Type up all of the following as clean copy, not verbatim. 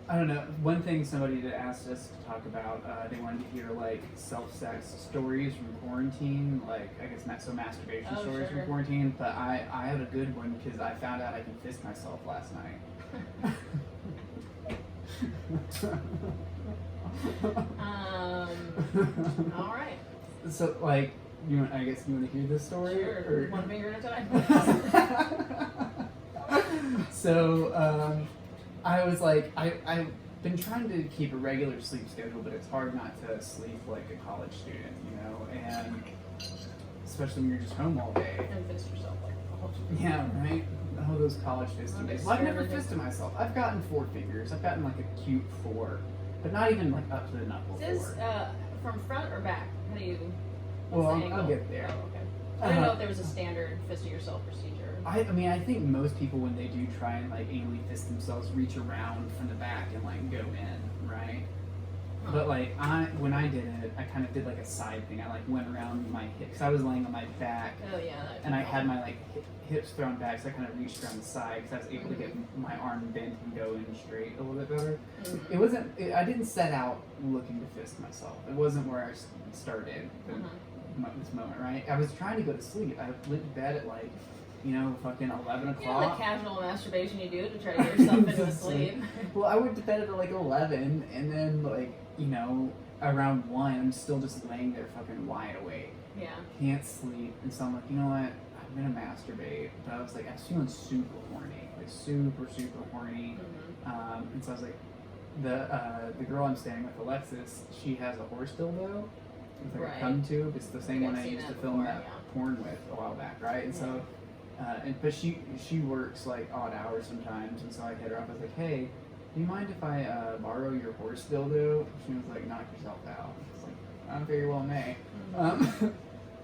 I don't know. One thing somebody that asked us to talk about, they wanted to hear like self-sex stories from quarantine, like I guess masturbation stories from quarantine. But I have a good one because I found out I can fist myself last night. All right. So like, I guess you want to hear this story? Sure. Or? One finger at a time. So I was like, I've been trying to keep a regular sleep schedule, but it's hard not to sleep like a college student, and especially when you're just home all day. And fist yourself like a whole Yeah, right? All those college fisting days. Well, I've never fisted myself. I've gotten 4 fingers. I've gotten like a cute 4, but not even like up to the knuckle 4. Is this from front or back? How do you? Well, I'll get there. Oh, okay. I didn't know if there was a standard fisting yourself procedure. I mean, I think most people, when they do try and like anally fist themselves, reach around from the back and like go in, right? Huh. But like when I did it, I kind of did like a side thing. I like went around my hips, because I was laying on my back. Oh yeah. And I had my like hips thrown back, so I kind of reached around the side because I was able to get my arm bent and go in straight a little bit better. Mm-hmm. It wasn't. I didn't set out looking to fist myself. It wasn't where I started. This moment, right? I was trying to go to sleep. I went to bed at like, fucking 11 o'clock. You know the casual masturbation you do to try to get yourself into sleep. Well, I went to bed at like 11, and then like, around 1, I'm still just laying there fucking wide awake. Yeah. Can't sleep, and so I'm like, you know what? I'm gonna masturbate. But I was like, I was feeling super horny, like super, super horny. Mm-hmm. And so I was like, the girl I'm staying with, Alexis, she has a horse dildo. It's like a cum tube. It's the same one I used to film that porn with a while back, right? And so, but she works like odd hours sometimes, and so I hit her up. I was like, hey, do you mind if I borrow your horse dildo? She was like, knock yourself out. I was like, I very well may.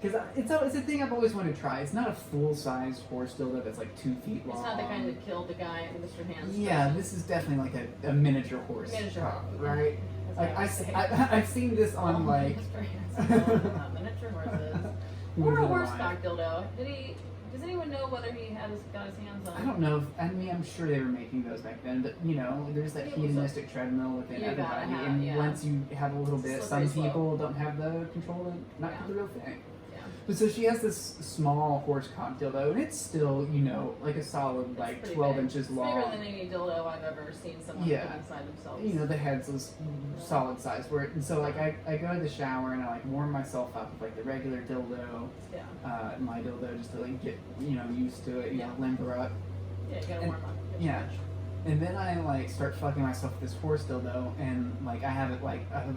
Because it's a thing I've always wanted to try. It's not a full-size horse dildo that's like 2 feet long. It's not the kind that killed the guy in Mr. Hands. Yeah, this is definitely like a miniature horse. Right? Like I've seen this on like miniature horses or a horseback dildo. Does anyone know whether he got his hands on? I don't know. I'm sure they were making those back then, but there's that hedonistic treadmill within everybody, and once you have a little bit, some people don't have the control to not do the real thing. But so she has this small horse cock dildo, and it's still, like a solid, like 12 inches long. It's bigger than any dildo I've ever seen someone put inside themselves. The head's this solid size. And so, like, I go to the shower, and I, like, warm myself up with, like, the regular dildo, my dildo, just to, like, get, used to it, limber up. Yeah, you gotta warm up. Yeah. And then I like start fucking myself with this horse dildo, and like I have a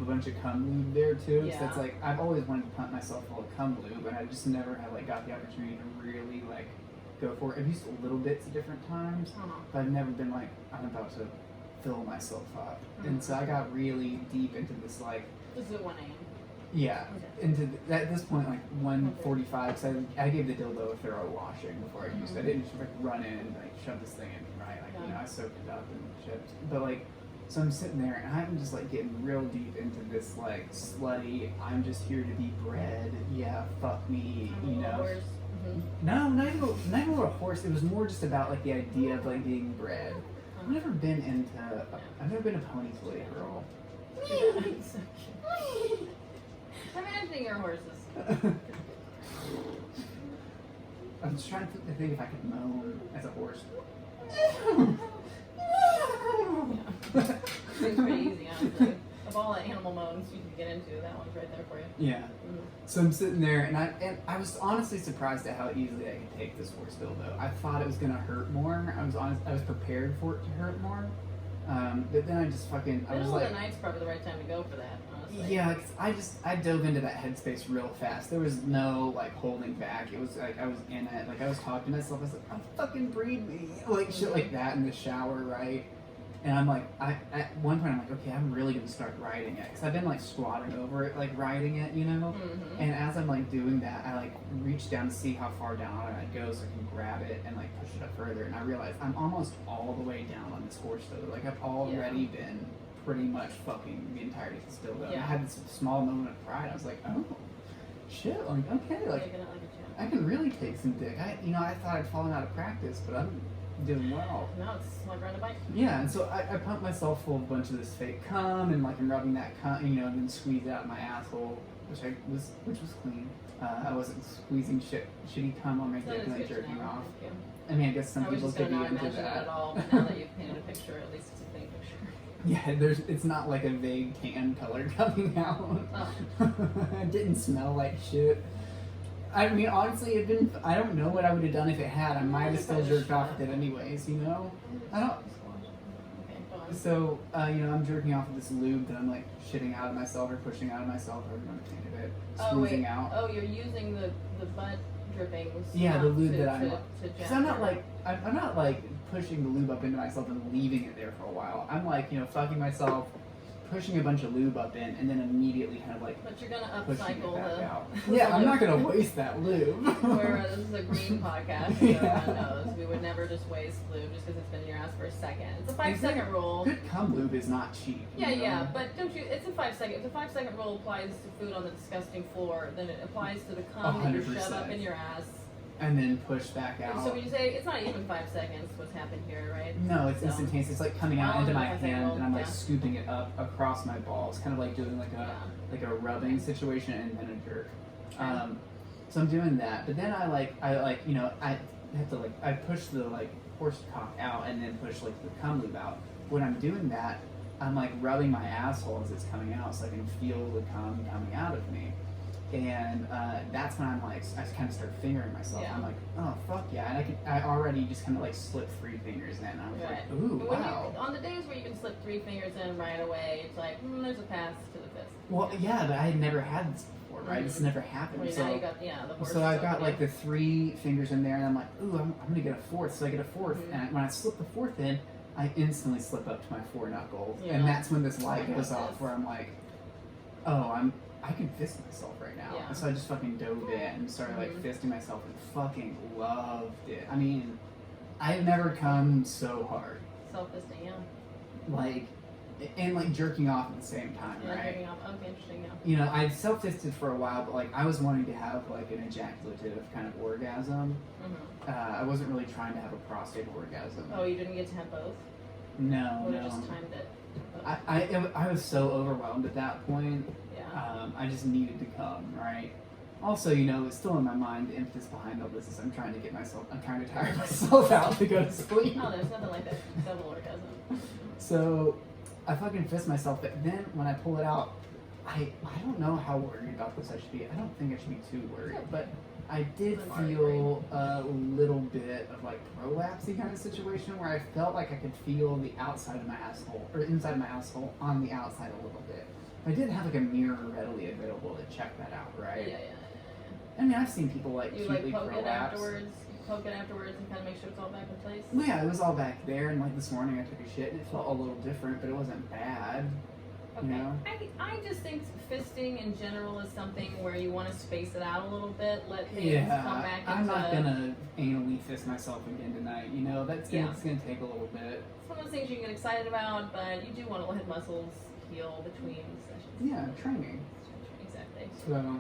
bunch of cum lube there too. So it's like I've always wanted to pump myself full of cum lube, and I just never have like got the opportunity to really like go for it. I've used little bits at different times, but I've never been like I'm about to fill myself up. And so I got really deep into this like. This is at 1 a.m. Yeah, into at this point like 1:45. So I gave the dildo a thorough washing before I used it. I didn't just like run in and like shove this thing in. I soaked it up and shit. But like, so I'm sitting there and I'm just like getting real deep into this like slutty, I'm just here to be bred. Yeah, fuck me, No, not even a horse. It was more just about like the idea of like being bred. I've never been a pony play girl. I'm imagining your horses. I'm just trying to think if I could moan as a horse. Seems pretty easy, honestly. Of all the animal moans you can get into, that one's right there for you. Yeah. So I'm sitting there, and I was honestly surprised at how easily I could take this horse dildo. I thought it was gonna hurt more. I was prepared for it to hurt more. But then I just fucking. Middle of the night's probably the right time to go for that. Honestly. Yeah, cause I dove into that headspace real fast. There was no like holding back. It was like I was in it. Like I was talking to myself. I was like, "Oh, fucking breathe me," like shit like that in the shower, right? And I'm like, at one point I'm like, okay, I'm really gonna start riding it, because I've been like squatting over it, like riding it, And as I'm like doing that, I like reach down to see how far down I go so I can grab it and like push it up further. And I realize I'm almost all the way down on this horse dildo. Like I've already been pretty much fucking the entirety of this dildo. I had this small moment of pride. I was like, oh shit, like okay, like I can really take some dick. I thought I'd fallen out of practice, but doing well. No, it's like riding a bike. Yeah, and so I pumped myself full of a bunch of this fake cum, and like I'm rubbing that cum, you know, and then squeeze it out of my asshole, which was clean. I wasn't squeezing shitty cum on my dick and then jerking off. Thank you. I mean, I guess some people could be into imagine that. at all, but now that you've painted a picture, at least it's a clean picture. Yeah, it's not like a vague tan color coming out. Oh. It didn't smell like shit. I mean, honestly, I don't know what I would have done if it had. I might have still jerked off with it anyways, you know? I don't. Okay, go on. So, you know, I'm jerking off with this lube that I'm like shitting out of myself or pushing out of myself, or I'm painted it, squeezing out. Oh, you're using the butt drippings. Yeah, the lube that I'm. to Because I'm not like pushing the lube up into myself and leaving it there for a while. I'm like, you know, fucking myself, pushing a bunch of lube up in, and then immediately kind of like But you're gonna pushing upcycle it back the. out. Yeah, I'm not gonna waste that lube. This is a green podcast, so everyone knows. We would never just waste lube just because it's been in your ass for a second. It's a 5-second rule. Good cum lube is not cheap. Yeah, you know? yeah, but don't you? It's a 5-second. If the 5-second rule applies to food on the disgusting floor, then it applies to the cum that you shove up 100%. in your ass. And then push back out. So when you say it's not even 5 seconds, what's happened here, right? No, it's instantaneous. It's like coming out into my okay, hand, well, and I'm like yeah. scooping it up across my balls, kind of like doing like a rubbing situation, and then a jerk. Okay. So I'm doing that, but then I you know, I have to I push the horse cock out and then push the cum lube out. When I'm doing that, I'm like rubbing my asshole as it's coming out, so I can feel the cum coming out of me. And that's when I'm like, I kind of start fingering myself. Yeah. I'm like, oh fuck yeah! And I already just kind of slipped 3 fingers in. And I was Right. like, ooh, But when wow. on the days where you can slip 3 fingers in right away, it's like, there's a path to the fifth. Well, yeah, but I had never had this before, right? This never happened. Well, so now you got the horse. so I've got the 3 fingers in there, and I'm like, ooh, I'm gonna get a 4th. So I get a 4th, Mhm. and when I slip the 4th in, I instantly slip up to my 4 knuckles, Yeah. and that's when this light I goes got off, this. where I'm like, oh, I can fist myself right now. Yeah. And so I just fucking dove in and started fisting myself and fucking loved it. I mean, I've never come so hard. Self-fisting, yeah. And jerking off at the same time, Yeah, right? jerking off. Okay, interesting, yeah. You know, I self-fisted for a while, but I was wanting to have an ejaculative kind of orgasm. Mm-hmm. I wasn't really trying to have a prostate orgasm. Oh, you didn't get to have both? No, Or no. just timed it? I was so overwhelmed at that point. Yeah. I just needed to come, right? Also, you know, it's still in my mind, the impetus behind all this is I'm trying to tire myself out to go to sleep. Oh, there's nothing like that. Double orgasm. So I fucking fist myself, but then when I pull it out, I don't know how worried about this I should be. I don't think I should be too worried, but I did feel a little bit of prolapsey kind of situation where I felt like I could feel the outside of my asshole, or inside of my asshole on the outside a little bit. I didn't have a mirror readily available to check that out, right? Yeah. I mean, I've seen people You cutely poke it prolapse. afterwards. You poke it afterwards and kind of make sure it's all back in place. Well, yeah, it was all back there, and this morning I took a shit and it felt a little different, but it wasn't bad. Okay. You know? I just think fisting in general is something where you want to space it out a little bit, let things come back into... I'm not gonna anally fist myself again tonight. You know, it's gonna take a little bit. It's one of those things you can get excited about, but you do want to let muscles heal between sessions. Yeah, training. Exactly. So,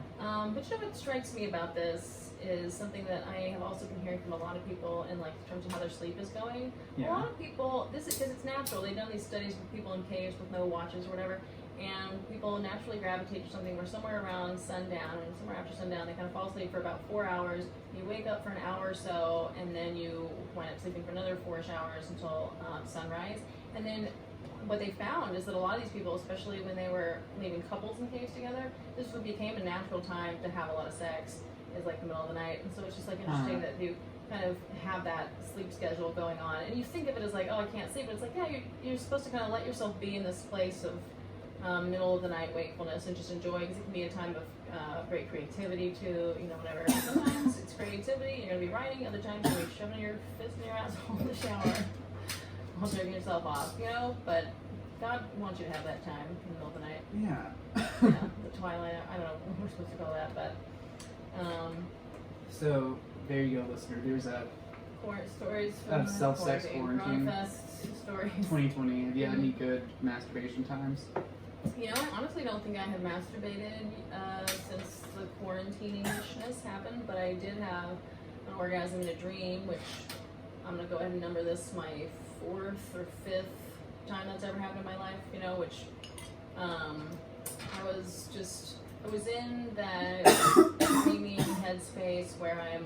But you know what strikes me about this is something that I have also been hearing from a lot of people in terms of how their sleep is going. yeah. A lot of people, this is because it's natural. They've done these studies with people in caves with no watches or whatever, and people naturally gravitate to something where somewhere around sundown and somewhere after sundown they kind of fall asleep for about 4 hours. You wake up for an hour or so, and then you wind up sleeping for another 4-ish hours until sunrise. And then what they found is that a lot of these people, especially when they were leaving couples in caves together, this became a natural time to have a lot of sex. Is the middle of the night, and so it's just interesting that you kind of have that sleep schedule going on, and you think of it as oh, I can't sleep, but it's you're supposed to kind of let yourself be in this place of middle of the night wakefulness and just enjoy, because it can be a time of great creativity too, whatever. Sometimes it's creativity, you're gonna be writing, other times you're gonna be shoving your fist in your asshole in the shower while jerking yourself off, but God wants you to have that time in the middle of the night. Yeah. The twilight, I don't know what we're supposed to call that, but so there you go, listener. There's a stories of from self-sex quarantine. Fest stories. 2020. Have you had any good masturbation times? I honestly don't think I have masturbated since the quarantining-ishness happened, but I did have an orgasm in a dream, which I'm gonna go ahead and number this my 4th or 5th time that's ever happened in my life, you know, which I was in that dreaming headspace where I'm,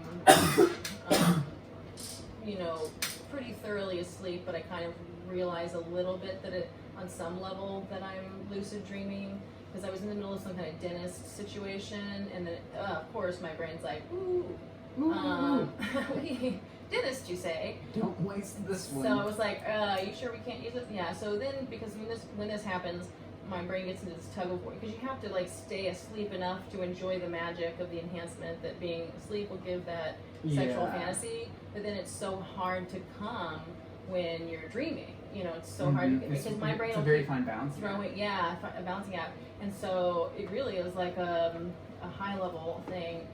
you know, pretty thoroughly asleep, but I kind of realize a little bit that on some level that I'm lucid dreaming, because I was in the middle of some kind of dentist situation, and then of course my brain's like, ooh, dentist, you say? Don't waste this one. So I was like, you sure we can't use it? Yeah. So then, because when this happens, my brain gets into this tug of war, because you have to like stay asleep enough to enjoy the magic of the enhancement that being asleep will give that sexual fantasy. But then it's so hard to come when you're dreaming. You know, it's so hard to, because my brain will very fine balance. Throwing, yeah, a balancing act. And so it really was like a high level thing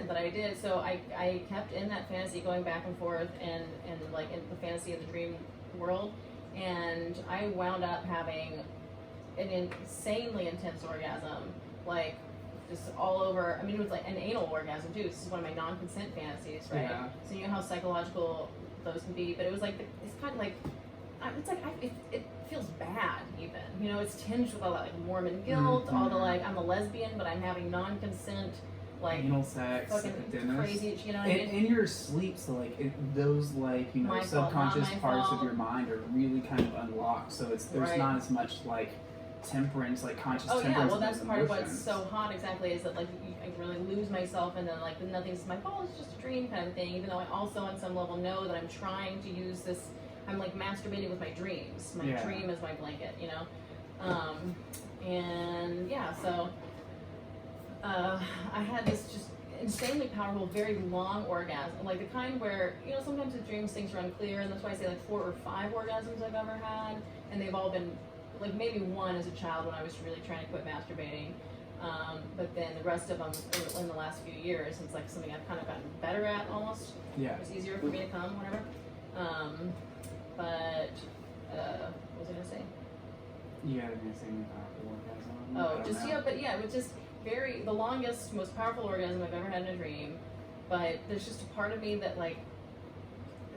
that I did. So I kept in that fantasy, going back and forth, and like in the fantasy of the dream world, and I wound up having an insanely intense orgasm, like just all over. I mean, it was like an anal orgasm too. This is one of my non-consent fantasies, right? Yeah. So you know how psychological those can be, but it was like it's kind of like it feels bad even. You know, it's tinged with all that like Mormon guilt, all the like I'm a lesbian, but I'm having non-consent. Like anal sex, fucking crazy, you know what I mean? In your sleep, so like those like, you know, subconscious parts of your mind are really kind of unlocked. So there's not as much like temperance, like conscious temperance. Oh yeah, well that's part of what's so hot exactly, is that like I really lose myself, and then like nothing's my fault, it's just a dream kind of thing. Even though I also on some level know that I'm trying to use this, I'm like masturbating with my dreams. My dream is my blanket, you know? And yeah, so I had this just insanely powerful, very long orgasm, like the kind where, you know, sometimes in dreams things are unclear, and that's why I say like 4 or 5 orgasms I've ever had, and they've all been, like maybe one as a child when I was really trying to quit masturbating, but then the rest of them in the last few years, it's like something I've kind of gotten better at almost. Yeah. It's easier for me to come, whatever. But, what was I gonna say? You had an insane powerful orgasm. But it was just the longest, most powerful orgasm I've ever had in a dream. But there's just a part of me that like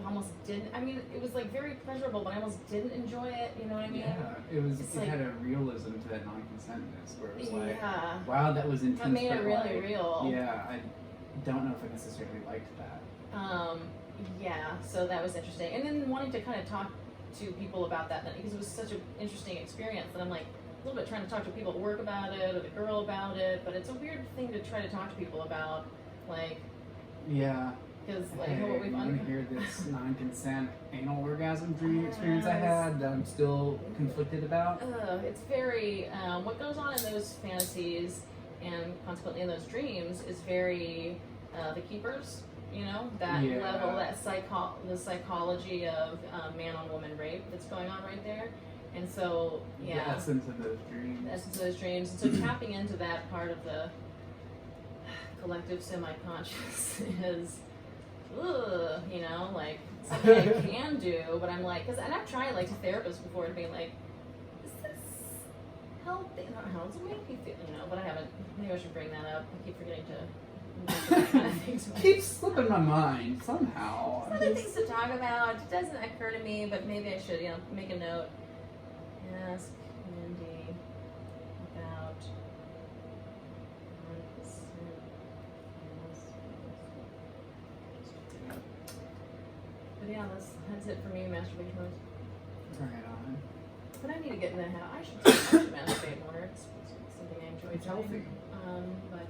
almost didn't. I mean, it was like very pleasurable, but I almost didn't enjoy it. You know what I mean? Yeah, it had a realism to that non-consentness, where it was like, wow, that was intense. That made it really like, real. Yeah, I don't know if I necessarily liked that. Yeah, so that was interesting, and then wanting to kind of talk to people about that, because it was such an interesting experience that I'm like a little bit trying to talk to people at work about it, or the girl about it, but it's a weird thing to try to talk to people about, like, because like what we've want to hear this non-consent anal orgasm dream experience I had that I'm still conflicted about? It's very what goes on in those fantasies and consequently in those dreams is very the keepers. You know, that level, the psychology of man on woman rape that's going on right there. And so, the essence of those dreams. The essence of those dreams. And so tapping into that part of the collective semi-conscious is, you know, like something I can do, but I'm like, and I've tried like to therapists before to be like, is this healthy? I don't know, how does it make me feel? You know, but I haven't. Maybe I should bring that up. I keep forgetting to. Keeps slipping my mind somehow. Other things to talk about. It doesn't occur to me, but maybe I should, make a note. Ask Mandy about 100%. But yeah, that's it for me. Masturbation modes. Right on. But I need to get in the habit. I should masturbate more. It's something I enjoy. It's healthy. But